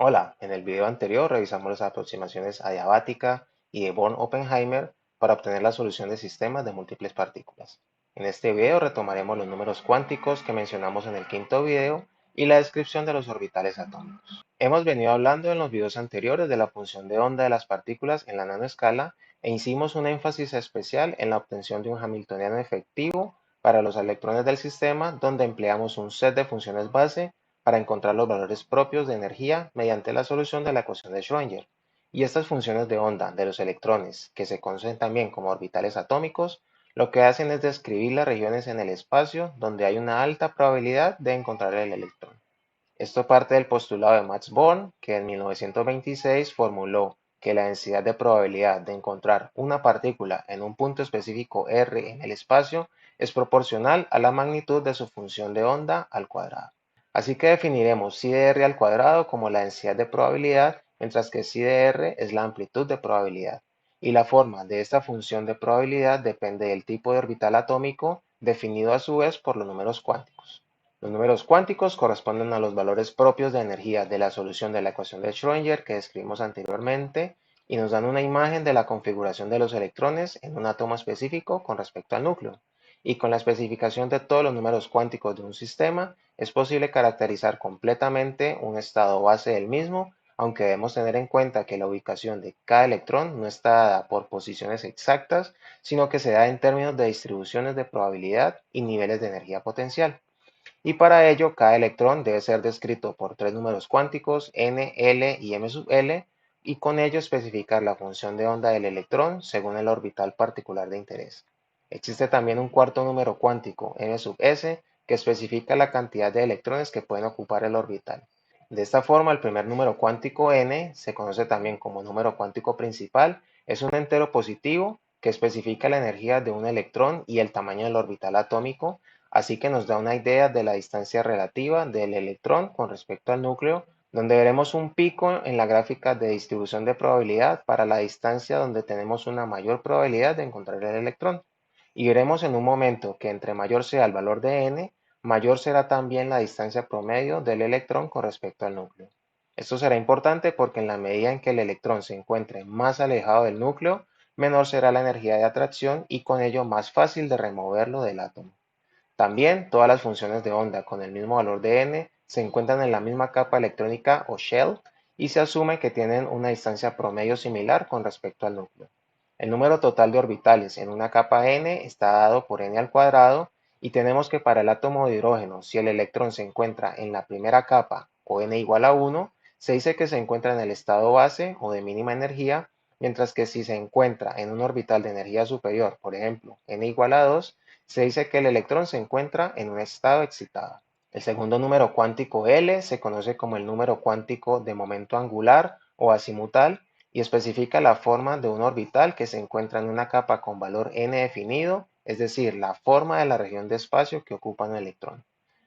Hola, en el video anterior revisamos las aproximaciones adiabática y de Born-Oppenheimer para obtener la solución de sistemas de múltiples partículas. En este video retomaremos los números cuánticos que mencionamos en el quinto video y la descripción de los orbitales atómicos. Hemos venido hablando en los videos anteriores de la función de onda de las partículas en la nanoescala e hicimos un énfasis especial en la obtención de un hamiltoniano efectivo para los electrones del sistema, donde empleamos un set de funciones base para encontrar los valores propios de energía mediante la solución de la ecuación de Schrödinger. Y estas funciones de onda de los electrones, que se conocen también como orbitales atómicos, lo que hacen es describir las regiones en el espacio donde hay una alta probabilidad de encontrar el electrón. Esto parte del postulado de Max Born, que en 1926 formuló que la densidad de probabilidad de encontrar una partícula en un punto específico R en el espacio es proporcional a la magnitud de su función de onda al cuadrado. Así que definiremos psi de R al cuadrado como la densidad de probabilidad, mientras que psi de R es la amplitud de probabilidad. Y la forma de esta función de probabilidad depende del tipo de orbital atómico, definido a su vez por los números cuánticos. Los números cuánticos corresponden a los valores propios de energía de la solución de la ecuación de Schrödinger que describimos anteriormente y nos dan una imagen de la configuración de los electrones en un átomo específico con respecto al núcleo. Y con la especificación de todos los números cuánticos de un sistema, es posible caracterizar completamente un estado base del mismo, aunque debemos tener en cuenta que la ubicación de cada electrón no está dada por posiciones exactas, sino que se da en términos de distribuciones de probabilidad y niveles de energía potencial. Y para ello, cada electrón debe ser descrito por tres números cuánticos, n, l y m sub l, y con ello especificar la función de onda del electrón según el orbital particular de interés. Existe también un cuarto número cuántico, m sub s, que especifica la cantidad de electrones que pueden ocupar el orbital. De esta forma, el primer número cuántico n, se conoce también como número cuántico principal, es un entero positivo que especifica la energía de un electrón y el tamaño del orbital atómico, así que nos da una idea de la distancia relativa del electrón con respecto al núcleo, donde veremos un pico en la gráfica de distribución de probabilidad para la distancia donde tenemos una mayor probabilidad de encontrar el electrón. Y veremos en un momento que entre mayor sea el valor de n, mayor será también la distancia promedio del electrón con respecto al núcleo. Esto será importante porque en la medida en que el electrón se encuentre más alejado del núcleo, menor será la energía de atracción y con ello más fácil de removerlo del átomo. También todas las funciones de onda con el mismo valor de n se encuentran en la misma capa electrónica o shell y se asume que tienen una distancia promedio similar con respecto al núcleo. El número total de orbitales en una capa n está dado por n al cuadrado y tenemos que para el átomo de hidrógeno, si el electrón se encuentra en la primera capa o n igual a 1, se dice que se encuentra en el estado base o de mínima energía, mientras que si se encuentra en un orbital de energía superior, por ejemplo, n igual a 2, se dice que el electrón se encuentra en un estado excitado. El segundo número cuántico L se conoce como el número cuántico de momento angular o azimutal y especifica la forma de un orbital que se encuentra en una capa con valor n definido, es decir, la forma de la región de espacio que ocupa un electrón.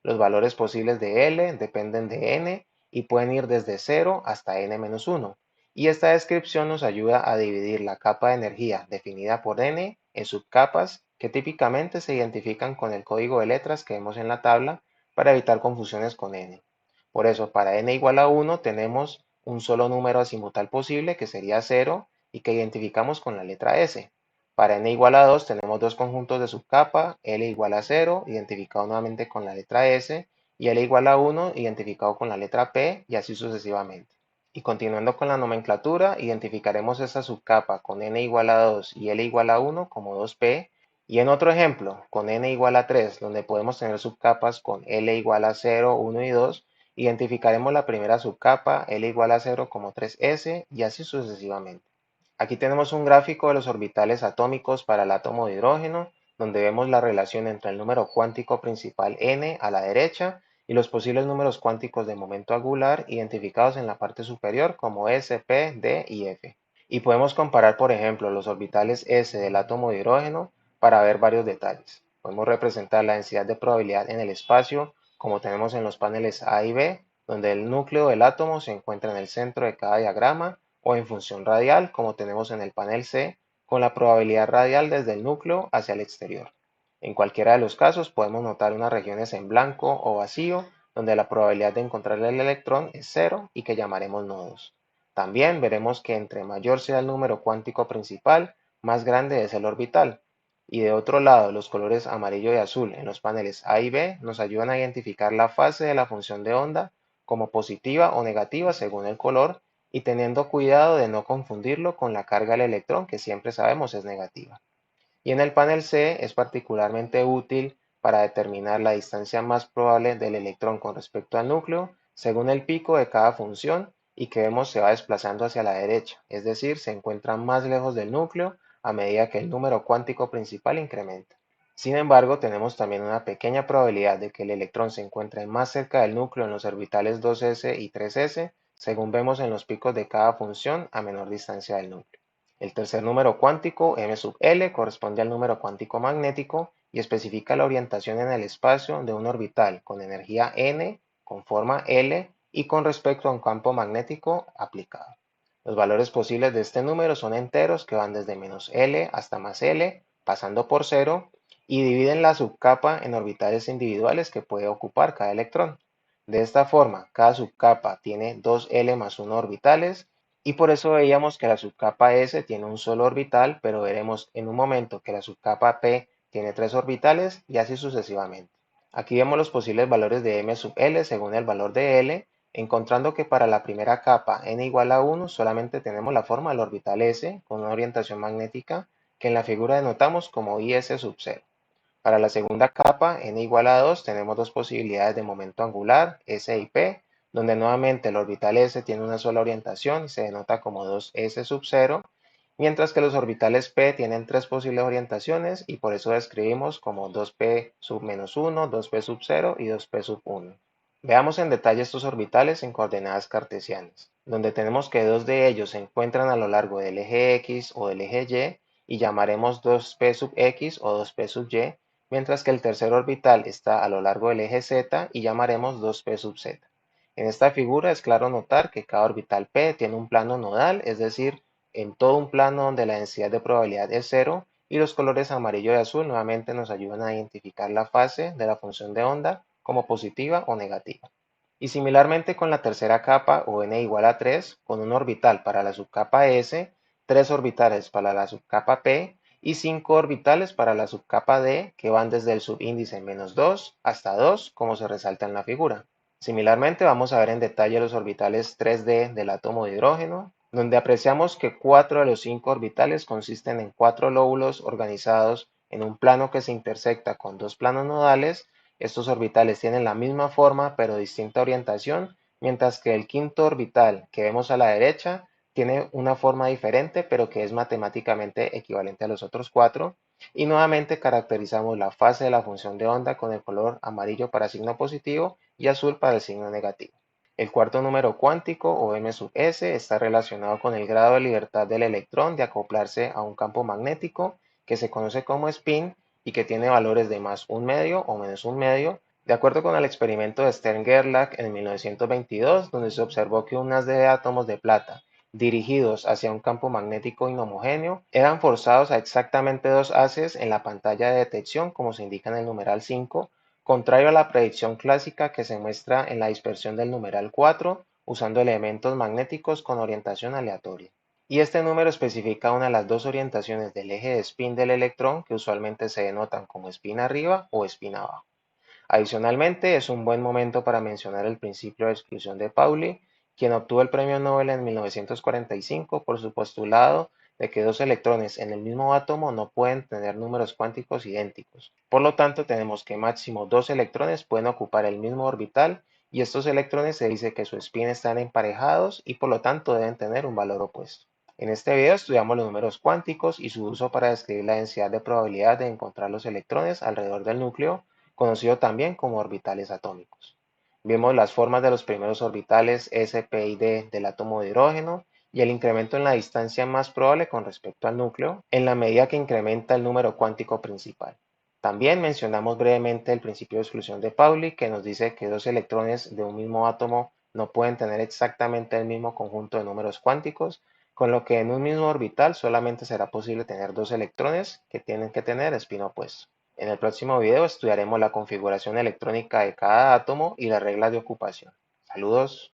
Los valores posibles de L dependen de n y pueden ir desde 0 hasta n-1, y esta descripción nos ayuda a dividir la capa de energía definida por n en subcapas que típicamente se identifican con el código de letras que vemos en la tabla para evitar confusiones con n. Por eso, para n igual a 1 tenemos un solo número azimutal posible que sería 0 y que identificamos con la letra S. Para n igual a 2 tenemos dos conjuntos de subcapa, L igual a 0, identificado nuevamente con la letra S, y L igual a 1, identificado con la letra P, y así sucesivamente. Y continuando con la nomenclatura, identificaremos esta subcapa con n igual a 2 y L igual a 1 como 2P, y en otro ejemplo, con n igual a 3, donde podemos tener subcapas con L igual a 0, 1 y 2, identificaremos la primera subcapa, L igual a 0 como 3S, y así sucesivamente. Aquí tenemos un gráfico de los orbitales atómicos para el átomo de hidrógeno, donde vemos la relación entre el número cuántico principal n a la derecha y los posibles números cuánticos de momento angular identificados en la parte superior como S, P, D y F. Y podemos comparar, por ejemplo, los orbitales S del átomo de hidrógeno para ver varios detalles. Podemos representar la densidad de probabilidad en el espacio, como tenemos en los paneles A y B, donde el núcleo del átomo se encuentra en el centro de cada diagrama, o en función radial, como tenemos en el panel C, con la probabilidad radial desde el núcleo hacia el exterior. En cualquiera de los casos podemos notar unas regiones en blanco o vacío, donde la probabilidad de encontrar el electrón es cero y que llamaremos nodos. También veremos que entre mayor sea el número cuántico principal, más grande es el orbital. Y de otro lado, los colores amarillo y azul en los paneles A y B nos ayudan a identificar la fase de la función de onda como positiva o negativa según el color y teniendo cuidado de no confundirlo con la carga del electrón que siempre sabemos es negativa. Y en el panel C es particularmente útil para determinar la distancia más probable del electrón con respecto al núcleo según el pico de cada función y que vemos se va desplazando hacia la derecha, es decir, se encuentra más lejos del núcleo a medida que el número cuántico principal incrementa. Sin embargo, tenemos también una pequeña probabilidad de que el electrón se encuentre más cerca del núcleo en los orbitales 2s y 3s, según vemos en los picos de cada función a menor distancia del núcleo. El tercer número cuántico, m sub L, corresponde al número cuántico magnético y especifica la orientación en el espacio de un orbital con energía n, con forma L y con respecto a un campo magnético aplicado. Los valores posibles de este número son enteros que van desde menos L hasta más L, pasando por cero, y dividen la subcapa en orbitales individuales que puede ocupar cada electrón. De esta forma, cada subcapa tiene 2L más 1 orbitales y por eso veíamos que la subcapa S tiene un solo orbital, pero veremos en un momento que la subcapa P tiene 3 orbitales y así sucesivamente. Aquí vemos los posibles valores de M sub L según el valor de L, encontrando que para la primera capa n igual a 1 solamente tenemos la forma del orbital S con una orientación magnética que en la figura denotamos como IS sub 0. Para la segunda capa, n igual a 2, tenemos dos posibilidades de momento angular, S y P, donde nuevamente el orbital S tiene una sola orientación y se denota como 2S sub 0, mientras que los orbitales P tienen tres posibles orientaciones y por eso describimos como 2P sub menos 1, 2P sub 0 y 2P sub 1. Veamos en detalle estos orbitales en coordenadas cartesianas, donde tenemos que dos de ellos se encuentran a lo largo del eje X o del eje Y llamaremos 2P sub X o 2P sub Y, mientras que el tercer orbital está a lo largo del eje Z y llamaremos 2P sub Z. En esta figura es claro notar que cada orbital P tiene un plano nodal, es decir, en todo un plano donde la densidad de probabilidad es cero, y los colores amarillo y azul nuevamente nos ayudan a identificar la fase de la función de onda como positiva o negativa. Y similarmente con la tercera capa o n igual a 3, con un orbital para la subcapa S, tres orbitales para la subcapa P y 5 orbitales para la subcapa D que van desde el subíndice menos 2 hasta 2 como se resalta en la figura. Similarmente vamos a ver en detalle los orbitales 3D del átomo de hidrógeno, donde apreciamos que 4 de los 5 orbitales consisten en 4 lóbulos organizados en un plano que se intersecta con dos planos nodales. Estos orbitales tienen la misma forma pero distinta orientación, mientras que el quinto orbital que vemos a la derecha tiene una forma diferente, pero que es matemáticamente equivalente a los otros cuatro. Y nuevamente caracterizamos la fase de la función de onda con el color amarillo para signo positivo y azul para el signo negativo. El cuarto número cuántico, o m sub s, está relacionado con el grado de libertad del electrón de acoplarse a un campo magnético que se conoce como spin y que tiene valores de más un medio o menos un medio, de acuerdo con el experimento de Stern-Gerlach en 1922, donde se observó que un haz de átomos de plata dirigidos hacia un campo magnético inhomogéneo eran forzados a exactamente dos haces en la pantalla de detección, como se indica en el numeral 5, contrario a la predicción clásica que se muestra en la dispersión del numeral 4, usando elementos magnéticos con orientación aleatoria. Y este número especifica una de las dos orientaciones del eje de spin del electrón que usualmente se denotan como spin arriba o spin abajo. Adicionalmente, es un buen momento para mencionar el principio de exclusión de Pauli, quien obtuvo el premio Nobel en 1945 por su postulado de que dos electrones en el mismo átomo no pueden tener números cuánticos idénticos. Por lo tanto, tenemos que máximo dos electrones pueden ocupar el mismo orbital y estos electrones se dice que su spin están emparejados y por lo tanto deben tener un valor opuesto. En este video estudiamos los números cuánticos y su uso para describir la densidad de probabilidad de encontrar los electrones alrededor del núcleo, conocido también como orbitales atómicos. Vimos las formas de los primeros orbitales s, p y d del átomo de hidrógeno y el incremento en la distancia más probable con respecto al núcleo en la medida que incrementa el número cuántico principal. También mencionamos brevemente el principio de exclusión de Pauli, que nos dice que dos electrones de un mismo átomo no pueden tener exactamente el mismo conjunto de números cuánticos, con lo que en un mismo orbital solamente será posible tener dos electrones que tienen que tener spin opuesto. En el próximo video estudiaremos la configuración electrónica de cada átomo y las reglas de ocupación. Saludos.